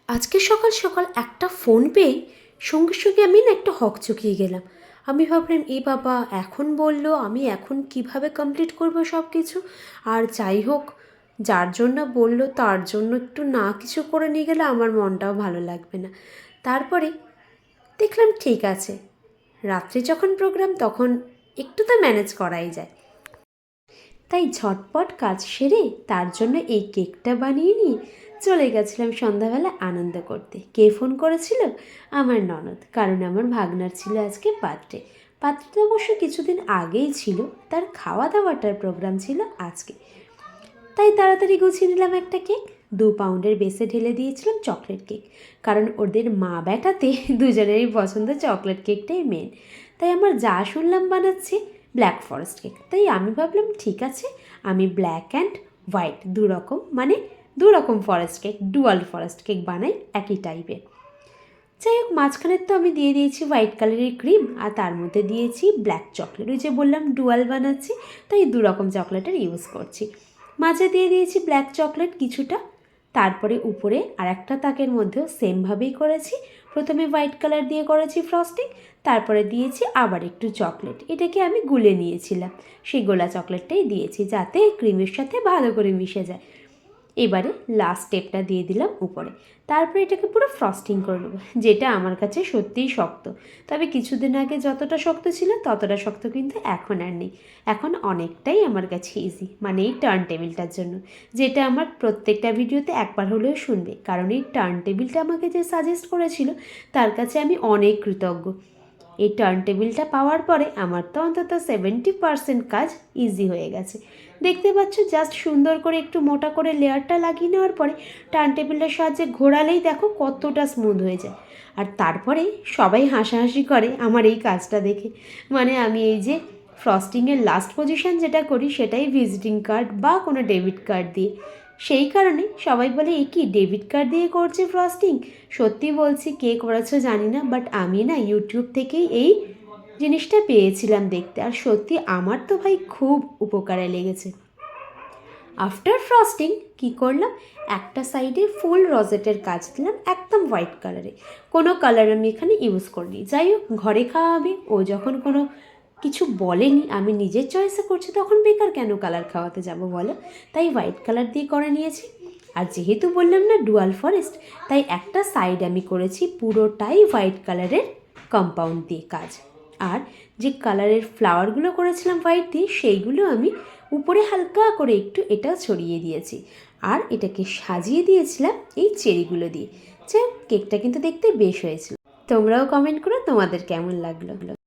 আজকে সকাল সকাল একটা ফোন পেয়ে সঙ্গে সঙ্গে আমি না একটা হকচকিয়ে গেলাম। আমি ভাবলাম এ বাবা, এখন বললো, আমি এখন কিভাবে কমপ্লিট করব সব কিছু। আর যাই হোক, যার জন্য বললো তার জন্য একটু না কিছু করে নিয়ে গেলে আমার মনটাও ভালো লাগবে না। তারপরে দেখলাম ঠিক আছে, রাত্রে যখন প্রোগ্রাম তখন একটু তো ম্যানেজ করাই যায়। তাই ঝটপট কাজ সেরে তার জন্য এই কেকটা বানিয়ে নিয়ে চলে গেছিলাম সন্ধ্যাবেলা আনন্দ করতে। কে ফোন করেছিল? আমার ননদ, কারণ আমার ভাগনার ছিল আজকে বার্থডে। বার্থডে অবশ্য কিছুদিন আগেই ছিল, তার খাওয়া দাওয়াটার প্রোগ্রাম ছিল আজকে। তাই তাড়াতাড়ি গুছিয়ে নিলাম একটা কেক। 2 পাউন্ডের বেসে ঢেলে দিয়েছিলাম চকলেট কেক, কারণ ওদের মা বেটাতে দুজনেরই পছন্দ চকলেট কেকটাই মেন। তাই আমার যা শুনলাম বানাচ্ছে ব্ল্যাক ফরেস্ট কেক, তাই আমি ভাবলাম ঠিক আছে, আমি ব্ল্যাক অ্যান্ড হোয়াইট দু রকম forest cake, dual forest cake বানাই একই টাইপের। যাই হোক, মাঝখানের তো আমি দিয়ে দিয়েছি হোয়াইট কালারের ক্রিম, আর তার মধ্যে দিয়েছি ব্ল্যাক চকলেট। ওই যে বললাম ডুয়াল বানাচ্ছি, তাই 2 রকম চকলেটের ইউজ করছি। মাঝে দিয়ে দিয়েছি ব্ল্যাক চকলেট কিছুটা, তারপরে উপরে আর একটা তাকের মধ্যেও সেমভাবেই করেছি। প্রথমে হোয়াইট কালার দিয়ে করেছি ফ্রস্টিং, তারপরে দিয়েছি আবার একটু চকলেট। এটাকে আমি গুলে নিয়েছিলাম, সেই গোলা চকলেটটাই দিয়েছি যাতে ক্রিমের সাথে ভালো করে মিশে যায়। এবারে লাস্ট স্টেপটা দিয়ে দিলাম উপরে, তারপরে এটাকে পুরো ফ্রস্টিং করে নেবো, যেটা আমার কাছে সত্যিই শক্ত। তবে কিছুদিন আগে যতটা শক্ত ছিল ততটা শক্ত কিন্তু এখন আর নেই, এখন অনেকটাই আমার কাছে ইজি। মানে এই টার্ন টেবিলটার জন্য, যেটা আমার প্রত্যেকটা ভিডিওতে একবার হলেও শুনবে, কারণ এই টার্ন টেবিলটা আমাকে যে সাজেস্ট করেছিল তার কাছে আমি অনেক কৃতজ্ঞ। এই টার্ন টেবিলটা পাওয়ার পরে আমার তো অন্তত 70% কাজ ইজি হয়ে গেছে। দেখতে পাচ্ছ, জাস্ট সুন্দর করে একটু মোটা করে লেয়ারটা লাগিয়ে নেওয়ার পরে টার্ন টেবিলের সাহায্যে ঘোরালেই দেখো কতটা স্মুথ হয়ে যায়। আর তারপরে সবাই হাসাহাসি করে আমার এই কাজটা দেখে। মানে আমি এই যে ফ্রস্টিংয়ের লাস্ট পজিশন যেটা করি সেটাই ভিজিটিং কার্ড বা কোনো ডেবিট কার্ড দিয়ে। সেই কারণে সবাই বলে এ কি ডেবিট কার্ড দিয়ে করছে ফ্রস্টিং। সত্যি বলছি, কে করেছো জানি না, বাট আমি না ইউটিউব থেকেই এই জিনিসটা পেয়েছিলাম দেখতে, আর সত্যি আমার তো ভাই খুব উপকারে লেগেছে। আফটার ফ্রস্টিং কী করলাম, একটা সাইডে ফুল রজেটের কাজ দিলাম একদম হোয়াইট কালারে। কোনো কালার আমি এখানে ইউজ করিনি। যাই হোক, ঘরে খাওয়াবে, ও যখন কোনো কিছু বলেনি, আমি নিজের চয়েসে করছি, তখন বেকার কেন কালার খাওয়াতে যাব বলো। তাই হোয়াইট কালার দিয়ে করে নিয়েছি। আর যেহেতু বললাম না ডুয়াল ফরেস্ট, তাই একটা সাইড আমি করেছি পুরোটাই হোয়াইট কালারের কম্পাউন্ড দিয়ে কাজ। আর যে কালারের ফ্লাওয়ারগুলো করেছিলাম হোয়াইট দিয়ে, সেইগুলো আমি উপরে হালকা করে একটু এটা ছড়িয়ে দিয়েছি, আর এটাকে সাজিয়ে দিয়েছিলাম এই চেরিগুলো দিয়ে। যাই হোক, কেকটা কিন্তু দেখতে বেশ হয়েছিল। তোমরাও কমেন্ট করো তোমাদের কেমন লাগলো।